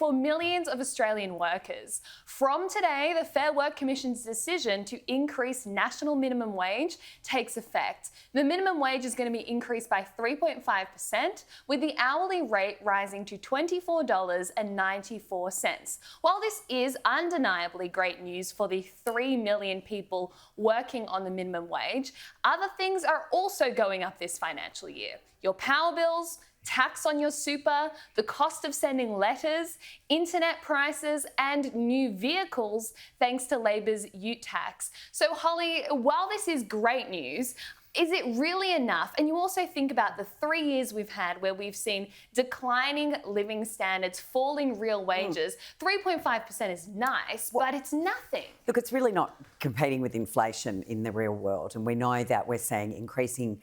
for millions of Australian workers. From today, the Fair Work Commission's decision to increase national minimum wage takes effect. The minimum wage is going to be increased by 3.5%, with the hourly rate rising to $24.94. While this is undeniably great news for the 3 million people working on the minimum wage, other things are also going up this financial year. Your power bills, tax on your super, the cost of sending letters, internet prices, and new vehicles thanks to Labor's ute tax. So Holly, while this is great news, is it really enough? And you also think about the 3 years we've had where we've seen declining living standards, falling real wages. 3.5% is nice, but it's nothing. Look, it's really not competing with inflation in the real world. And we know that we're seeing increasing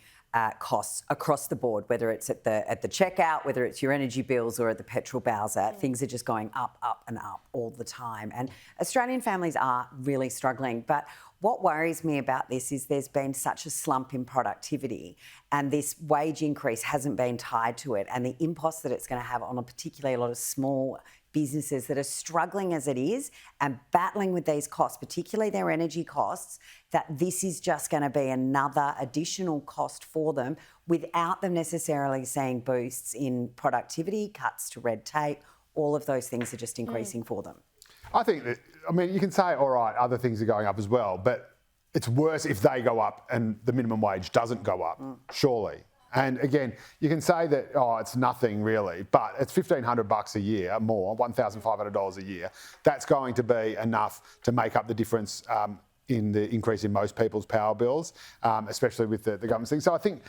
costs across the board, whether it's at the checkout, whether it's your energy bills or at the petrol bowser. Things are just going up and up all the time. And Australian families are really struggling. But what worries me about this is there's been such a slump in productivity, and this wage increase hasn't been tied to it, and the impost that it's going to have on particularly a lot of small businesses that are struggling as it is and battling with these costs, particularly their energy costs, that this is just going to be another additional cost for them without them necessarily seeing boosts in productivity, cuts to red tape. All of those things are just increasing for them. I think that, you can say, all right, other things are going up as well, but it's worse if they go up and the minimum wage doesn't go up, surely. And again, you can say that, it's nothing really, but it's $1,500 a year more, $1,500 a year. That's going to be enough to make up the difference in the increase in most people's power bills, especially with the government thing. So I think,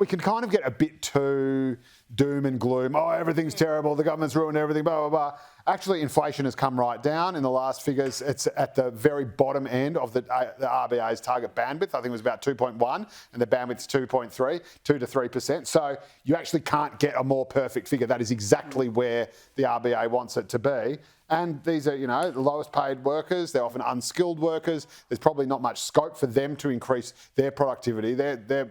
we can kind of get a bit too doom and gloom. Oh, everything's terrible. The government's ruined everything, blah, blah, blah. Actually, inflation has come right down in the last figures. It's at the very bottom end of the RBA's target bandwidth. I think it was about 2.1 and the bandwidth's 2.3, 2 to 3%. So you actually can't get a more perfect figure. That is exactly where the RBA wants it to be. And these are, the lowest paid workers. They're often unskilled workers. There's probably not much scope for them to increase their productivity. They're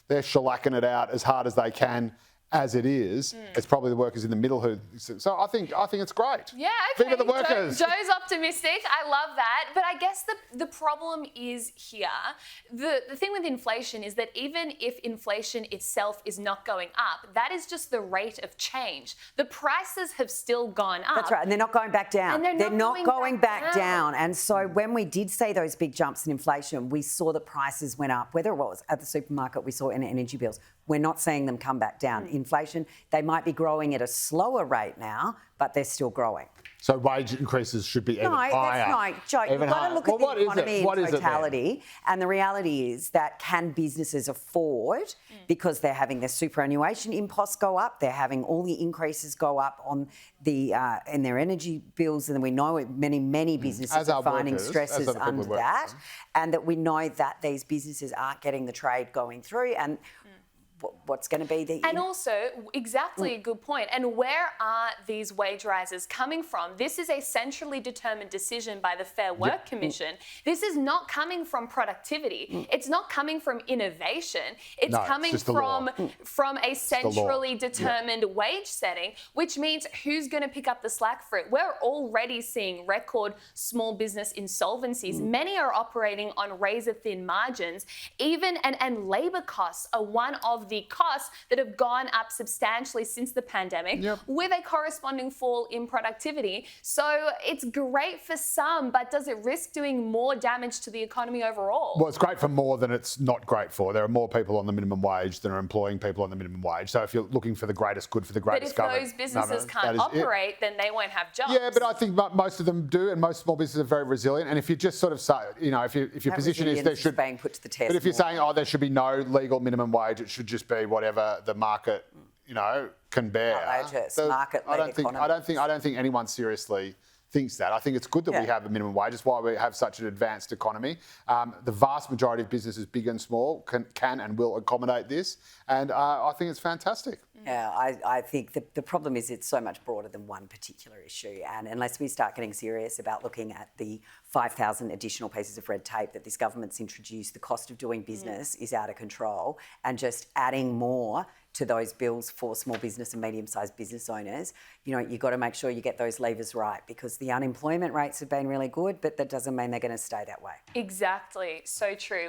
shellacking it out as hard as they can as it is. It's probably the workers in the middle who. So I think it's great. Yeah, okay. Think of the workers. Joe's optimistic. I love that. But I guess the problem is here. The thing with inflation is that even if inflation itself is not going up, that is just the rate of change. The prices have still gone up. That's right, and they're not going back down. And they're not going back down. And so when we did see those big jumps in inflation, we saw that prices went up, whether it was at the supermarket, we saw in energy bills. We're not seeing them come back down. Inflation, they might be growing at a slower rate now, but they're still growing. So wage increases should be even higher. No, that's not, Joe. You've got to look at the economy in totality. And the reality is that can businesses afford, because they're having their superannuation imposts go up, they're having all the increases go up on the in their energy bills, and then we know many businesses are finding stresses under that, and that we know that these businesses aren't getting the trade going through, and what's going to be the... And also, exactly a good point. And where are these wage rises coming from? This is a centrally determined decision by the Fair Work Commission. This is not coming from productivity. It's not coming from innovation. It's coming from a centrally determined wage setting, which means who's going to pick up the slack for it? We're already seeing record small business insolvencies. Many are operating on razor-thin margins. And labour costs are one of the costs that have gone up substantially since the pandemic, with a corresponding fall in productivity. So it's great for some, but does it risk doing more damage to the economy overall? Well, it's great for more than it's not great for. There are more people on the minimum wage than are employing people on the minimum wage. So if you're looking for the greatest good for the greatest government... But if those businesses can't operate, then they won't have jobs. Yeah, but I think most of them do, and most small businesses are very resilient. And if you just sort of say, if your position is there should... being put to the test. But if you're saying, there should be no legal minimum wage, it should just be whatever the market, can bear. I don't think anyone seriously thinks that. I think it's good that we have a minimum wage. It's why we have such an advanced economy. The vast majority of businesses, big and small, can and will accommodate this. And I think it's fantastic. Yeah, I think the problem is it's so much broader than one particular issue. And unless we start getting serious about looking at the 5,000 additional pieces of red tape that this government's introduced, the cost of doing business is out of control, and just adding more to those bills for small business and medium-sized business owners, you know, you've got to make sure you get those levers right, because the unemployment rates have been really good, but that doesn't mean they're going to stay that way. Exactly. So true.